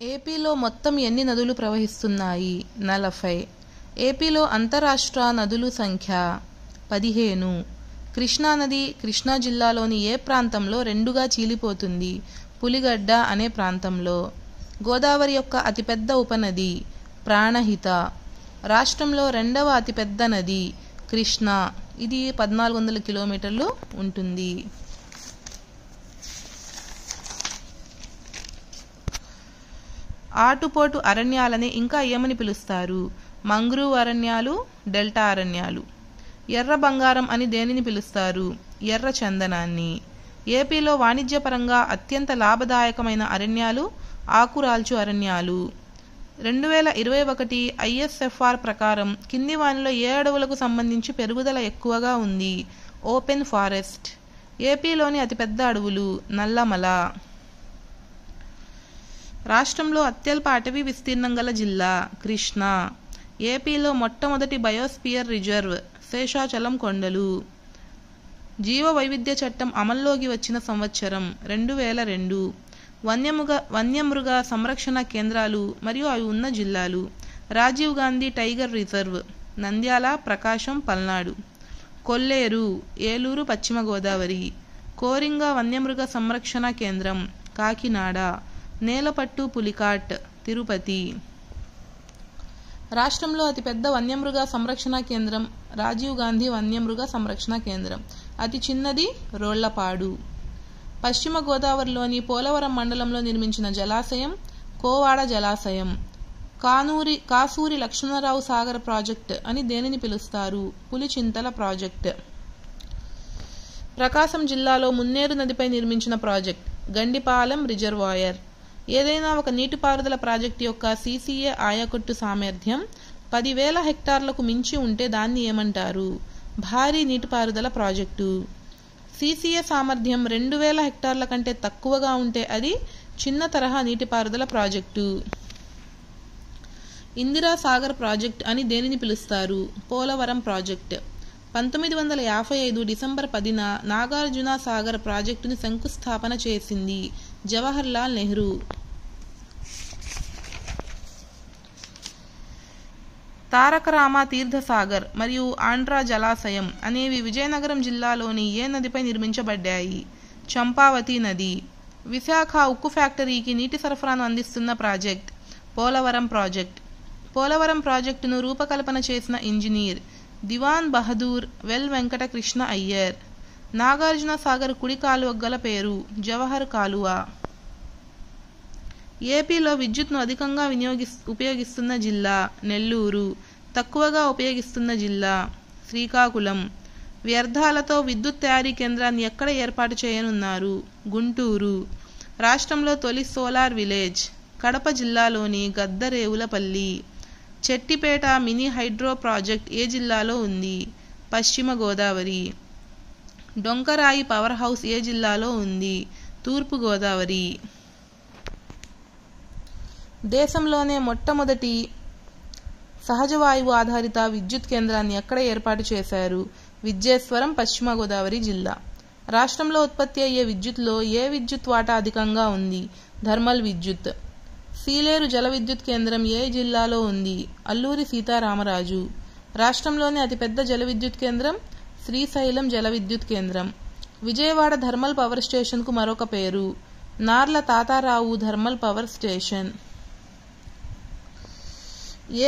ఏపీలో మొత్తం ఎన్ని నదులు ప్రవహిస్తున్నాయి? 40. ఏపీలో అంతర్రాష్ట్ర నదుల సంఖ్య 15. కృష్ణానది కృష్ణా జిల్లాలోని ఏ ప్రాంతంలో రెండుగా చీలిపోతుంది? పులిగడ్డ అనే ప్రాంతంలో. గోదావరి యొక్క అతిపెద్ద ఉపనది ప్రాణహిత. రాష్ట్రంలో రెండవ అతిపెద్ద నది కృష్ణా. ఇది 1400 కిలోమీటర్లు ఉంటుంది. ఆటుపోటు అరణ్యాలని ఇంకా ఏమని పిలుస్తారు? మంగ్రూవ్ అరణ్యాలు, డెల్టా అరణ్యాలు. ఎర్ర బంగారం అని దేనిని పిలుస్తారు? ఎర్ర చందనాన్ని. ఏపీలో వాణిజ్యపరంగా అత్యంత లాభదాయకమైన అరణ్యాలు ఆకురాల్చు అరణ్యాలు. 2021 ISFR ప్రకారం కింది వానిలో ఏ అడవులకు సంబంధించి పెరుగుదల ఎక్కువగా ఉంది? Open forest. ఏపీలోని అతిపెద్ద అడవులు నల్లమల. రాష్ట్రంలో అత్యల్ప అటవీ విస్తీర్ణం గల జిల్లా కృష్ణా. ఏపీలో మొట్టమొదటి బయోస్పియర్ రిజర్వ్ శేషాచలం కొండలు. జీవ వైవిధ్య చట్టం అమల్లోకి వచ్చిన సంవత్సరం 2002. వన్యమృగ సంరక్షణ కేంద్రాలు మరియు అవి ఉన్న జిల్లాలు: రాజీవ్ గాంధీ టైగర్ రిజర్వ్ నంద్యాల, ప్రకాశం, పల్నాడు. కొల్లేరు ఏలూరు, పశ్చిమ గోదావరి. కోరింగ వన్యమృగ సంరక్షణ కేంద్రం కాకినాడ. నేలపట్టు పులికాట్ తిరుపతి. రాష్ట్రంలో అతిపెద్ద వన్యమృగ సంరక్షణ కేంద్రం రాజీవ్ గాంధీ వన్యమృగ సంరక్షణ కేంద్రం. అతి చిన్నది రోళ్లపాడు. పశ్చిమ గోదావరిలోని పోలవరం మండలంలో నిర్మించిన జలాశయం కోవాడ జలాశయం. కాసూరి లక్ష్మణరావు సాగర్ ప్రాజెక్ట్ అని దేనిని పిలుస్తారు? పులిచింతల ప్రాజెక్ట్. ప్రకాశం జిల్లాలో మున్నేరు నదిపై నిర్మించిన ప్రాజెక్ట్ గండిపాలెం రిజర్వాయర్. ఏదైనా ఒక నీటిపారుదల ప్రాజెక్టు యొక్క CCA ఆయకట్టు సామర్థ్యం 10,000 హెక్టార్లకు మించి ఉంటే దాన్ని ఏమంటారు? భారీ నీటిపారుదల ప్రాజెక్టు. CCA సామర్థ్యం 2,000 హెక్టార్ల కంటే తక్కువగా ఉంటే అది చిన్న తరహా నీటిపారుదల ప్రాజెక్టు. ఇందిరా సాగర్ ప్రాజెక్ట్ అని దేనిని పిలుస్తారు? పోలవరం ప్రాజెక్ట్. 1955 డిసెంబర్ 10న నాగార్జున సాగర్ ప్రాజెక్టుని శంకుస్థాపన చేసింది జవహర్లాల్ నెహ్రూ. తారకరామ తీర్థసాగర్ మరియు ఆంధ్రా జలాశయం అనేవి విజయనగరం జిల్లాలోని ఏ నదిపై నిర్మించబడ్డాయి? చంపావతి నది. విశాఖ ఉక్కు ఫ్యాక్టరీకి నీటి సరఫరాను అందిస్తున్న ప్రాజెక్ట్ పోలవరం ప్రాజెక్ట్. పోలవరం ప్రాజెక్టును రూపకల్పన చేసిన ఇంజనీర్ దివాన్ బహదూర్ వెల్ వెంకట కృష్ణ అయ్యర్. నాగార్జున సాగర్ కుడి కాలువ గల పేరు జవహర్ కాలువ. ఏపీలో విద్యుత్ను అధికంగా ఉపయోగిస్తున్న జిల్లా నెల్లూరు. తక్కువగా ఉపయోగిస్తున్న జిల్లా శ్రీకాకుళం. వ్యర్థాలతో విద్యుత్ తయారీ కేంద్రాన్ని ఎక్కడ ఏర్పాటు చేయనున్నారు? గుంటూరు. రాష్ట్రంలో తొలి సోలార్ విలేజ్ కడప జిల్లాలోని గద్దరేవులపల్లి. చెట్టిపేట మినీ హైడ్రో ప్రాజెక్ట్ ఏ జిల్లాలో ఉంది? పశ్చిమ గోదావరి. డొంకరాయి పవర్ హౌస్ ఏ జిల్లాలో ఉంది? తూర్పు గోదావరి. దేశంలోనే మొట్టమొదటి సహజ వాయువు ఆధారిత విద్యుత్ కేంద్రాన్ని ఎక్కడ ఏర్పాటు చేశారు? విద్యేశ్వరం, పశ్చిమ గోదావరి జిల్లా. రాష్ట్రంలో ఉత్పత్తి అయ్యే విద్యుత్లో ఏ విద్యుత్ వాటా అధికంగా ఉంది? థర్మల్ విద్యుత్. సీలేరు జల విద్యుత్ కేంద్రం ఏ జిల్లాలో ఉంది? అల్లూరి సీతారామరాజు. రాష్ట్రంలోని అతిపెద్ద జల విద్యుత్ కేంద్రం శ్రీశైలం జల విద్యుత్ కేంద్రం. విజయవాడ థర్మల్ పవర్ స్టేషన్కు మరొక పేరు Narla Tatarao thermal power station.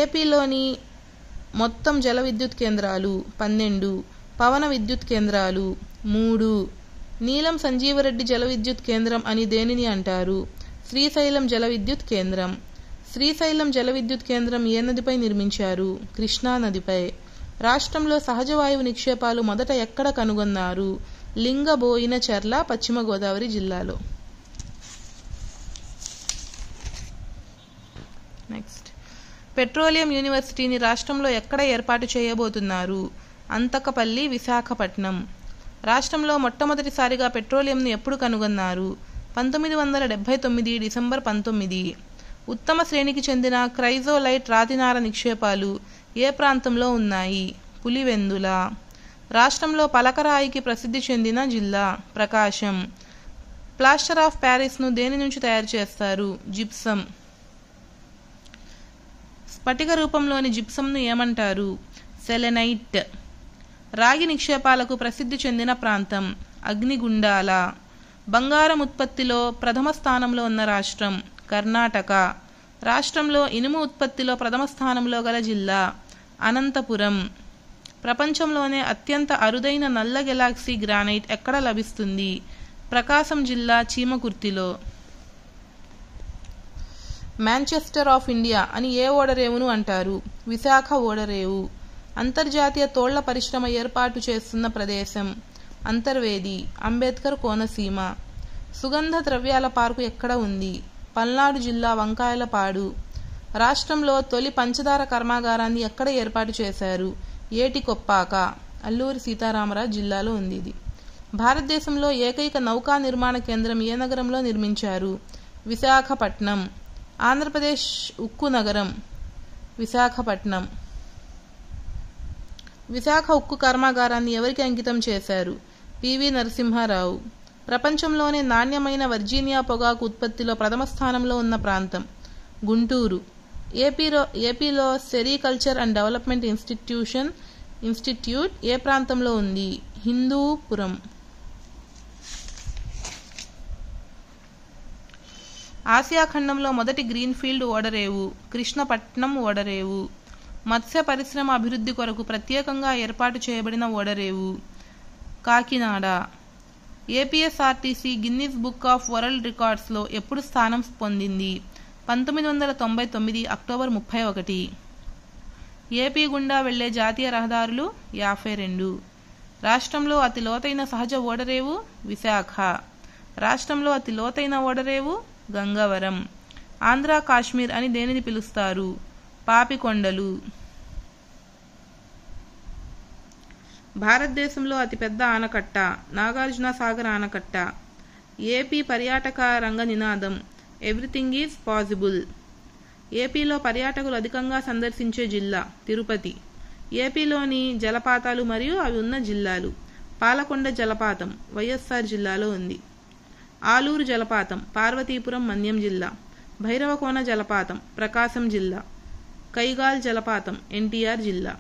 ఏపీలోని మొత్తం జల విద్యుత్ కేంద్రాలు 12, పవన విద్యుత్ కేంద్రాలు 3. నీలం సంజీవరెడ్డి జల విద్యుత్ కేంద్రం అని దేనిని అంటారు? శ్రీశైలం జల విద్యుత్ కేంద్రం. శ్రీశైలం జల విద్యుత్ కేంద్రం ఏ నదిపై నిర్మించారు? కృష్ణా నదిపై. రాష్ట్రంలో సహజ వాయువు నిక్షేపాలు మొదట ఎక్కడ కనుగొన్నారు? లింగబోయిన చెర్ల, పశ్చిమ గోదావరి జిల్లాలో. నెక్స్ట్, పెట్రోలియం యూనివర్సిటీని రాష్ట్రంలో ఎక్కడ ఏర్పాటు చేయబోతున్నారు? అంతకపల్లి, విశాఖపట్నం. రాష్ట్రంలో మొట్టమొదటిసారిగా పెట్రోలియంను ఎప్పుడు కనుగొన్నారు? 1979 డిసెంబర్ 19. ఉత్తమ శ్రేణికి చెందిన క్రైజోలైట్ రాతినార నిక్షేపాలు ఏ ప్రాంతంలో ఉన్నాయి? పులివెందుల. రాష్ట్రంలో పలకరాయికి ప్రసిద్ధి చెందిన జిల్లా ప్రకాశం. ప్లాస్టర్ ఆఫ్ ప్యారిస్ను దేని నుంచి తయారు చేస్తారు? జిప్సం. స్ఫటిక రూపంలోని జిప్సంను ఏమంటారు? సెలెనైట్. రాగి నిక్షేపాలకు ప్రసిద్ధి చెందిన ప్రాంతం అగ్నిగుండాల. బంగారం ఉత్పత్తిలో ప్రథమ స్థానంలో ఉన్న రాష్ట్రం కర్ణాటక. రాష్ట్రంలో ఇనుము ఉత్పత్తిలో ప్రథమ స్థానంలో గల జిల్లా అనంతపురం. ప్రపంచంలోనే అత్యంత అరుదైన నల్ల గెలాక్సీ గ్రానైట్ ఎక్కడ లభిస్తుంది? ప్రకాశం జిల్లా చీమకుర్తిలో. మాంచెస్టర్ ఆఫ్ ఇండియా అని ఏ ఓడరేవును అంటారు? విశాఖ ఓడరేవు. అంతర్జాతీయ తోళ్ల పరిశ్రమ ఏర్పాటు చేస్తున్న ప్రదేశం అంతర్వేది, అంబేద్కర్ కోనసీమ. సుగంధ ద్రవ్యాల పార్కు ఎక్కడ ఉంది? పల్నాడు జిల్లా వంకాయలపాడు. రాష్ట్రంలో తొలి పంచదార కర్మాగారాన్ని ఎక్కడ ఏర్పాటు చేశారు? ఏటికొప్పాక, అల్లూరి సీతారామరాజు జిల్లాలో ఉంది ఇది. భారతదేశంలో ఏకైక నౌకా నిర్మాణ కేంద్రం ఏ నగరంలో నిర్మించారు? విశాఖపట్నం. ఆంధ్రప్రదేశ్ ఉక్కు నగరం విశాఖపట్నం. విశాఖ ఉక్కు కర్మాగారాన్ని ఎవరికి అంకితం చేశారు? పివి నరసింహారావు. ప్రపంచంలోనే నాణ్యమైన వర్జీనియా పొగాకు ఉత్పత్తిలో ప్రథమ స్థానంలో ఉన్న ప్రాంతం గుంటూరు. ఏపీలో సెరికల్చర్ అండ్ డెవలప్మెంట్ ఇన్స్టిట్యూట్ ఏ ప్రాంతంలో ఉంది? హిందూపురం. ఆసియా ఖండంలో మొదటి గ్రీన్ఫీల్డ్ ఓడరేవు కృష్ణపట్నం ఓడరేవు. మత్స్య పరిశ్రమ అభివృద్ధి కొరకు ప్రత్యేకంగా ఏర్పాటు చేయబడిన ఓడరేవు Kakinada. APSRTC Guinness book of world రికార్డ్స్లో ఎప్పుడు స్థానం పొందింది? 1999 అక్టోబర్ 31. ఏపీ గుండా వెళ్లే జాతీయ రహదారులు 52. రాష్ట్రంలో అతి లోతైన సహజ ఓడరేవు విశాఖ. రాష్ట్రంలో అతి లోతైన ఓడరేవు గంగవరం. ఆంధ్ర కాశ్మీర్ అని దేనిని పిలుస్తారు? పాపికొండలు. భారతదేశంలో అతిపెద్ద ఆనకట్ట నాగార్జున సాగర్ ఆనకట్ట. ఏపీ పర్యాటక రంగ నినాదం ఎవ్రీథింగ్ ఈజ్ పాసిబుల్. ఏపీలో పర్యాటకులు అధికంగా సందర్శించే జిల్లా తిరుపతి. ఏపీలోని జలపాతాలు మరియు అవి ఉన్న జిల్లాలు పాలకొండ జలపాతం వైఎస్ఆర్ జిల్లాలో ఉంది. ఆలూరు జలపాతం పార్వతీపురం మన్యం జిల్లా. భైరవకోన జలపాతం ప్రకాశం జిల్లా. కైగాల్ జలపాతం ఎన్టీఆర్ జిల్లా.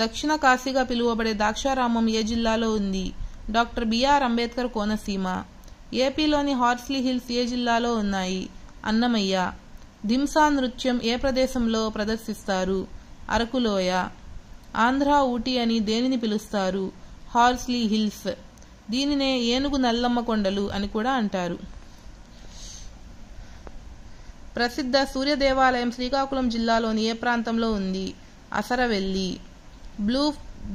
దక్షిణ కాశీగా పిలువబడే ద్రాక్షారామం ఏ జిల్లాలో ఉంది? Doctor BR Ambedkar Konaseema. ఏపీలోని హార్స్లీ హిల్స్ ఏ జిల్లాలో ఉన్నాయి? అన్నమయ్య. ధింసా నృత్యం ఏ ప్రదేశంలో ప్రదర్శిస్తారు? అరకులోయ. ఆంధ్ర ఊటీ అని దేనిని పిలుస్తారు? Horsley hills. దీనినే ఏనుగు నల్లమ్మ కొండలు అని కూడా అంటారు. ప్రసిద్ధ సూర్య దేవాలయం శ్రీకాకుళం జిల్లాలోని ఏ ప్రాంతంలో ఉంది? అసరవెల్లి.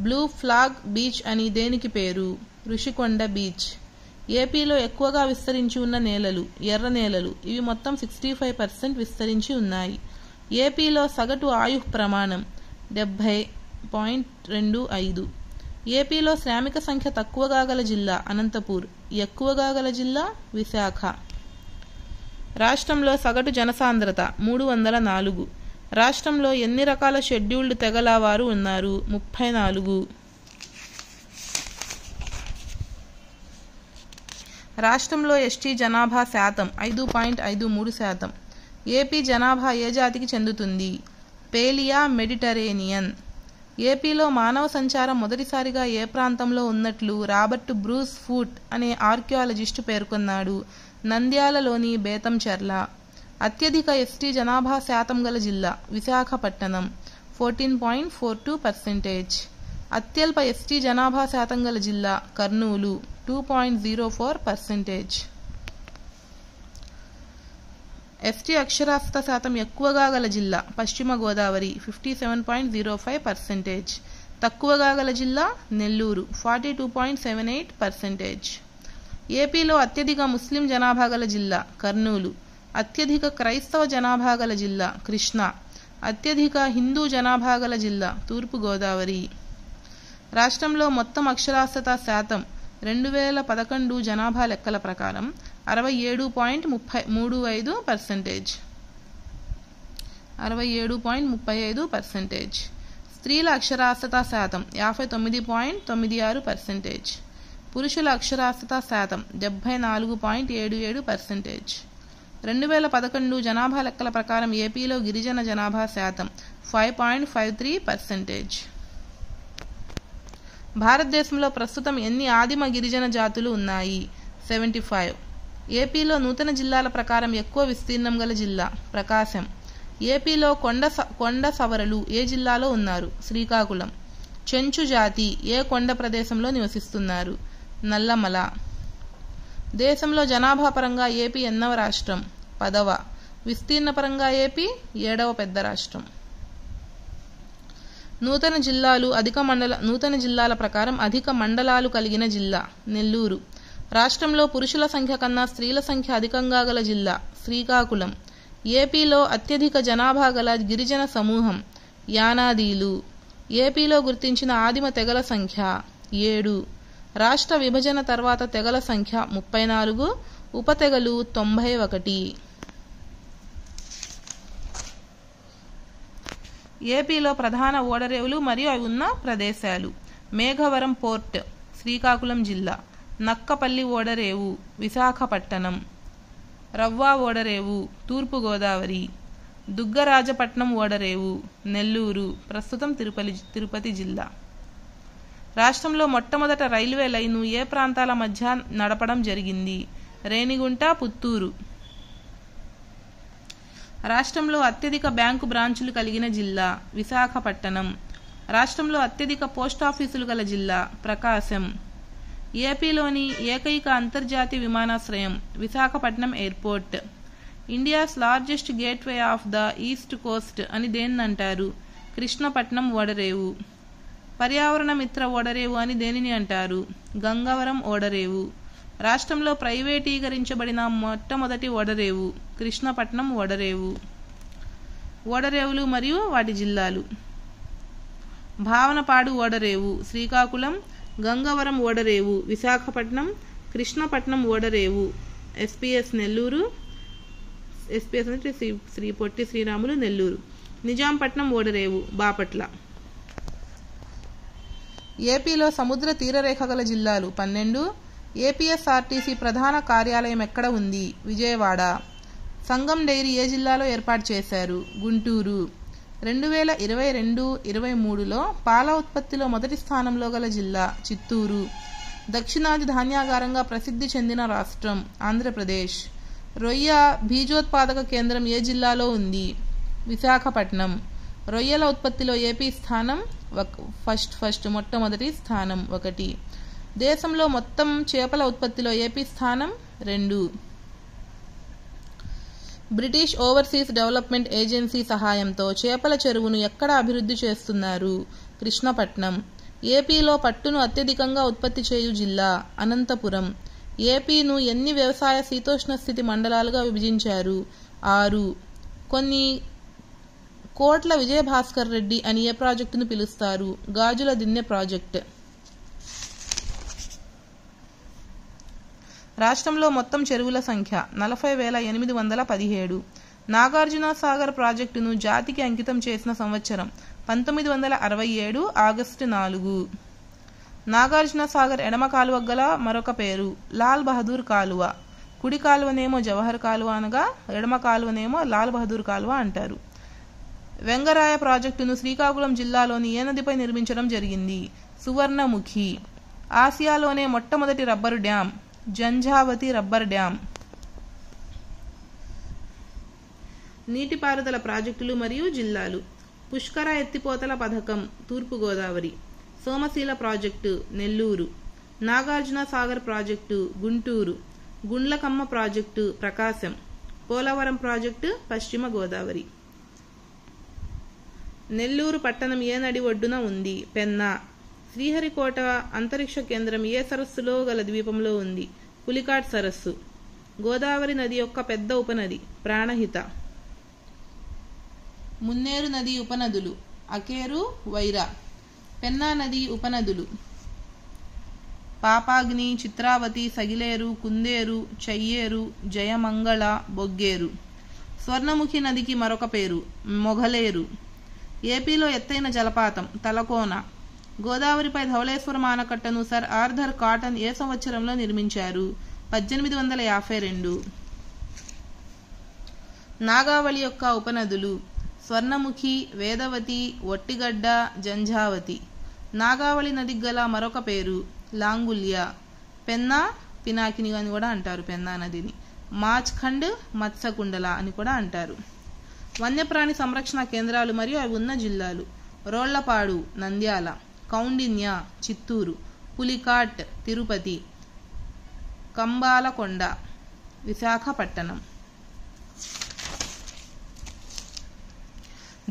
బ్లూ ఫ్లాగ్ బీచ్ అని దేనికి పేరు? ఋషికొండ బీచ్. ఏపీలో ఎక్కువగా విస్తరించి ఉన్న నేలలు ఎర్ర నేలలు. ఇవి మొత్తం 65% విస్తరించి ఉన్నాయి. ఏపీలో సగటు ఆయుః ప్రమాణం 70.25. ఏపీలో శ్రామిక సంఖ్య తక్కువగా గల జిల్లా అనంతపూర్. ఎక్కువగా గల జిల్లా విశాఖ. రాష్ట్రంలో సగటు జనసాంద్రత 304. రాష్ట్రంలో ఎన్ని రకాల షెడ్యూల్డ్ తెగల వారు ఉన్నారు? 34. రాష్ట్రంలో ఎస్టీ జనాభా శాతం 5.53%. ఏపీ జనాభా ఏ జాతికి చెందుతుంది? పేలియా మెడిటరేనియన్. ఏపీలో మానవ సంచారం మొదటిసారిగా ఏ ప్రాంతంలో ఉన్నట్లు రాబర్ట్ బ్రూస్ ఫూట్ అనే ఆర్కియాలజిస్టు పేర్కొన్నాడు? నంద్యాలలోని బేతంచెర్ల. అత్యధిక ఎస్టీ జనాభా శాతం గల జిల్లా విశాఖపట్నం 14.42%. అత్యల్ప ఎస్టీ జనాభా శాతం గల జిల్లా కర్నూలు 2.04%. ఎస్టీ అక్షరాస్యత శాతం ఎక్కువగా గల జిల్లా పశ్చిమ గోదావరి 57.05%. తక్కువగా గల జిల్లా నెల్లూరు 42.78%. ఏపీలో అత్యధిక ముస్లిం జనాభా గల జిల్లా కర్నూలు. అత్యధిక క్రైస్తవ జనాభా గల జిల్లా కృష్ణా. అత్యధిక హిందూ జనాభా గల జిల్లా తూర్పుగోదావరి. రాష్ట్రంలో మొత్తం అక్షరాస్యత శాతం 2011 జనాభా లెక్కల ప్రకారం 67.35%. 67.35%. స్త్రీల అక్షరాస్యత శాతం 59.96%. పురుషుల అక్షరాస్యత శాతం 74.77%. 2011 జనాభా లెక్కల ప్రకారం ఏపీలో గిరిజన జనాభా శాతం 5.53%. భారతదేశంలో ప్రస్తుతం ఎన్ని ఆదిమ గిరిజన జాతులు ఉన్నాయి? 75. ఏపీలో నూతన జిల్లాల ప్రకారం ఎక్కువ విస్తీర్ణం గల జిల్లా ప్రకాశం. ఏపీలో కొండ సవరలు ఏ జిల్లాలో ఉన్నారు? శ్రీకాకుళం. చెంచు జాతి ఏ కొండ ప్రదేశంలో నివసిస్తున్నారు? నల్లమల. దేశంలో జనాభా పరంగా ఏపీ ఎన్నవ రాష్ట్రం? 10వ. విస్తీర్ణ పరంగా ఏపీ 7వ పెద్ద రాష్ట్రం. నూతన జిల్లాల ప్రకారం అధిక మండలాలు కలిగిన జిల్లా నెల్లూరు. రాష్ట్రంలో పురుషుల సంఖ్య కన్నా స్త్రీల సంఖ్య అధికంగా గల జిల్లా శ్రీకాకుళం. ఏపీలో అత్యధిక జనాభా గల గిరిజన సమూహం యానాదీలు. ఏపీలో గుర్తించిన ఆదిమ తెగల సంఖ్య 7. రాష్ట్ర విభజన తర్వాత తెగల సంఖ్య 34, ఉపతెగలు 91. ఏపీలో ప్రధాన ఓడరేవులు మరియు అవి ఉన్న ప్రదేశాలు: మేఘవరం పోర్ట్ శ్రీకాకుళం జిల్లా, నక్కపల్లి ఓడరేవు విశాఖపట్టణం, రవ్వ ఓడరేవు తూర్పుగోదావరి, దుగ్గరాజపట్నం ఓడరేవు నెల్లూరు ప్రస్తుతం తిరుపతి జిల్లా. రాష్ట్రంలో మొట్టమొదట రైల్వే లైను ఏ ప్రాంతాల మధ్య నడపడం జరిగింది? రేణిగుంట, పుత్తూరు. రాష్ట్రంలో అత్యధిక బ్యాంకు బ్రాంచులు కలిగిన జిల్లా విశాఖపట్టణం. రాష్ట్రంలో అత్యధిక పోస్టాఫీసులు గల జిల్లా ప్రకాశం. ఏపీలోని ఏకైక అంతర్జాతీయ విమానాశ్రయం Visakhapatnam airport. India's largest gateway of the east Coast అని దేన్నంటారు? కృష్ణపట్నం ఓడరేవు. పర్యావరణ మిత్ర ఓడరేవు అని దేనిని అంటారు? గంగవరం ఓడరేవు. రాష్ట్రంలో ప్రైవేటీకరించబడిన మొట్టమొదటి ఓడరేవు కృష్ణపట్నం ఓడరేవు. ఓడరేవులు మరియు వాటి జిల్లాలు: భావనపాడు ఓడరేవు శ్రీకాకుళం, గంగవరం ఓడరేవు విశాఖపట్నం, కృష్ణపట్నం ఓడరేవు ఎస్పీఎస్ నెల్లూరు, ఎస్పీఎస్ అంటే శ్రీ పొట్టి శ్రీరాములు నెల్లూరు, నిజాంపట్నం ఓడరేవు బాపట్ల. ఏపీలో సముద్ర తీరరేఖ గల జిల్లాలు 12. ఏపీఎస్ఆర్టీసీ ప్రధాన కార్యాలయం ఎక్కడ ఉంది? విజయవాడ. సంగం డైరీ ఏ జిల్లాలో ఏర్పాటు చేశారు? గుంటూరు. 2022-23లో పాల ఉత్పత్తిలో మొదటి స్థానంలో గల జిల్లా చిత్తూరు. దక్షిణాది ధాన్యాగారంగా ప్రసిద్ధి చెందిన రాష్ట్రం ఆంధ్రప్రదేశ్. రొయ్య బీజోత్పాదక కేంద్రం ఏ జిల్లాలో ఉంది? విశాఖపట్నం. రొయ్యల ఉత్పత్తిలో ఏపీ స్థానం మొట్టమొదటి స్థానం 1. దేశంలో మొత్తం చేపల ఉత్పత్తిలో ఏపీ స్థానం 2. బ్రిటిష్ ఓవర్సీస్ డెవలప్మెంట్ ఏజెన్సీ సహాయంతో చేపల చెరువును ఎక్కడ అభివృద్ధి చేస్తున్నారు? కృష్ణపట్నం. ఏపీలో పట్టును అత్యధికంగా ఉత్పత్తి చేయు జిల్లా అనంతపురం. ఏపీను ఎన్ని వ్యవసాయ శీతోష్ణ స్థితి మండలాలుగా విభజించారు? 6. కొన్ని కోట్ల విజయభాస్కర్ రెడ్డి అని ఏ ప్రాజెక్టును పిలుస్తారు? గాజుల దిన్నె ప్రాజెక్ట్. రాష్ట్రంలో మొత్తం చెరువుల సంఖ్య 40,817. నాగార్జున సాగర్ ప్రాజెక్టును జాతికి అంకితం చేసిన సంవత్సరం 1967 ఆగస్టు 4. నాగార్జున సాగర్ ఎడమ కాలువ గల మరొక పేరు లాల్ బహదూర్ కాలువ. కుడి కాలువనేమో జవహర్ కాలువ అనగా ఎడమ కాలువనేమో లాల్ బహదూర్ కాలువ అంటారు. వెంగరాయ ప్రాజెక్టును శ్రీకాకుళం జిల్లాలోని ఏ నదిపై నిర్మించడం జరిగింది? సువర్ణముఖి. ఆసియాలోనే మొట్టమొదటి rubber dam Janjhavathi rubber dam. నీటిపారుదల ప్రాజెక్టులు మరియు జిల్లాలు: పుష్కర ఎత్తిపోతల పథకం తూర్పుగోదావరి, Somasila project Nellore, Nagarjuna Sagar project Guntur, Gundlakamma project Prakasam, Polavaram project Paschima Godavari. Nellore పట్టణం ఏ నది ఒడ్డున ఉంది? పెన్నా. శ్రీహరికోట అంతరిక్ష కేంద్రం ఏ సరస్సులో గల ద్వీపంలో ఉంది? పులికాట్ సరస్సు. గోదావరి నది యొక్క పెద్ద ఉపనది ప్రాణహిత. మున్నేరు నది ఉపనదులు అకేరు, వైరా. పెన్నా నది ఉపనదులు పాపాగ్ని, చిత్రావతి, సగిలేరు, కుందేరు, చెయ్యేరు, జయమంగళ, బొగ్గేరు. స్వర్ణముఖి నదికి మరొక పేరు మొఘలేరు. ఏపీలో ఎత్తైన జలపాతం తలకోన. గోదావరిపై ధవళేశ్వరం ఆనకట్టను సర్ ఆర్థర్ కాటన్ ఏ సంవత్సరంలో నిర్మించారు? 1852. నాగావళి యొక్క ఉపనదులు స్వర్ణముఖి, వేదవతి, ఒట్టిగడ్డ, జంఝావతి. నాగావళి నదికి గల మరొక పేరు లాంగుల్య. పెన్నా, పినాకిని అని కూడా అంటారు పెన్నా నదిని. మాచ్ఖండ్, మత్స్యకుండల అని కూడా అంటారు. వన్యప్రాణి సంరక్షణ కేంద్రాలు మరియు అవి ఉన్న జిల్లాలు: రోళ్లపాడు, నంద్యాల; కౌండిన్య, చిత్తూరు; పులికాట్, తిరుపతి; కంబాలకొండ, విశాఖపట్టణం.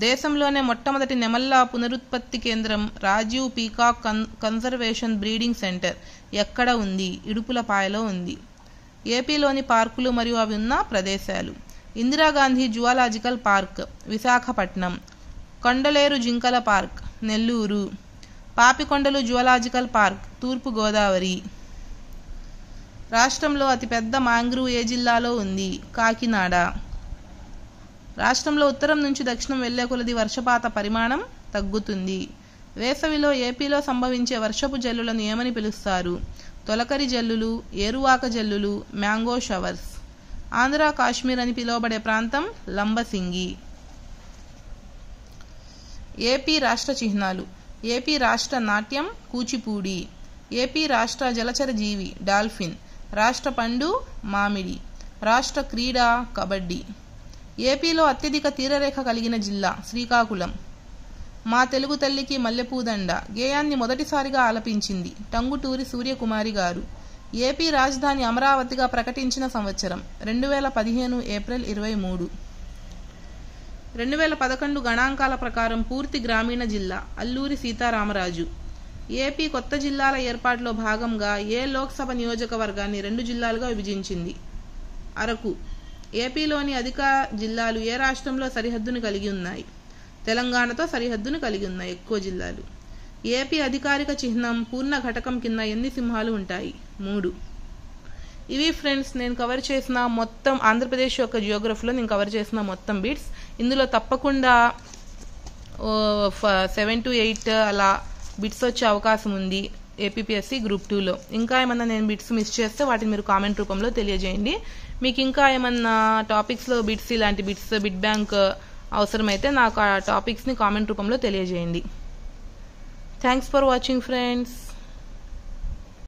దేశంలోనే మొట్టమొదటి నెమళ్ల పునరుత్పత్తి కేంద్రం Rajiv peacock conservation breeding centre ఎక్కడ ఉంది? ఇడుపులపాయలో ఉంది. ఏపీలోని పార్కులు మరియు అవి ఉన్న ప్రదేశాలు: ఇందిరాగాంధీ జువాలాజికల్ పార్క్, విశాఖపట్నం; కొండలేరు జింకల park, Nellore; Papikondalu zoological park, Thurpu Godavari. రాష్ట్రంలో అతిపెద్ద మ్యాంగ్రూవ్ ఏ జిల్లాలో ఉంది? కాకినాడ. రాష్ట్రంలో ఉత్తరం నుంచి దక్షిణం వెళ్లే కొలది వర్షపాత పరిమాణం తగ్గుతుంది. వేసవిలో ఏపీలో సంభవించే వర్షపు జల్లులను ఏమని పిలుస్తారు? తొలకరి జల్లులు, ఏరువాక జల్లులు, మ్యాంగో షవర్స్. ఆంధ్ర కాశ్మీర్ అని పిలువబడే ప్రాంతం లంబసింగి. ఏపీ రాష్ట్ర చిహ్నాలు: ఏపీ రాష్ట్ర నాట్యం కూచిపూడి; ఏపీ రాష్ట్ర జలచర జీవి డాల్ఫిన్; రాష్ట్ర పండు మామిడి; రాష్ట్ర క్రీడ కబడ్డీ. ఏపీలో అత్యధిక తీరరేఖ కలిగిన జిల్లా శ్రీకాకుళం. మా తెలుగు తల్లికి మల్లెపూదండ గేయాన్ని మొదటిసారిగా ఆలపించింది టంగుటూరి సూర్యకుమారి గారు. ఏపీ రాజధాని అమరావతిగా ప్రకటించిన సంవత్సరం 2015 ఏప్రిల్ 23. 2011 గణాంకాల ప్రకారం పూర్తి గ్రామీణ జిల్లా అల్లూరి సీతారామరాజు. ఏపీ కొత్త జిల్లాల ఏర్పాటులో భాగంగా ఏ లోక్సభ నియోజకవర్గాన్ని 2 జిల్లాలుగా విభజించింది? అరకు. ఏపీలోని అధిక జిల్లాలు ఏ రాష్ట్రంలో సరిహద్దును కలిగి ఉన్నాయి? తెలంగాణతో సరిహద్దును కలిగి ఉన్నాయి ఎక్కువ జిల్లాలు. ఏపీ అధికారిక చిహ్నం పూర్ణ ఘటకం కింద ఎన్ని సింహాలు ఉంటాయి? 3. ఇవి ఫ్రెండ్స్ నేను కవర్ చేసిన మొత్తం ఆంధ్రప్రదేశ్ యొక్క జియోగ్రఫీలో నేను కవర్ చేసిన మొత్తం బిట్స్. ఇందులో తప్పకుండా 7 to 8 అలా బిట్స్ వచ్చే అవకాశం ఉంది ఏపీపీఎస్సీ గ్రూప్ 2లో. ఇంకా ఏమన్నా నేను బిట్స్ మిస్ చేస్తే వాటిని మీరు కామెంట్ రూపంలో తెలియజేయండి. మీకు ఇంకా ఏమన్నా టాపిక్స్లో బిట్స్, ఇలాంటి బిట్స్, బిట్ బ్యాంక్ అవసరమైతే నాకు ఆ టాపిక్స్ని కామెంట్ రూపంలో తెలియజేయండి. Thanks for watching friends.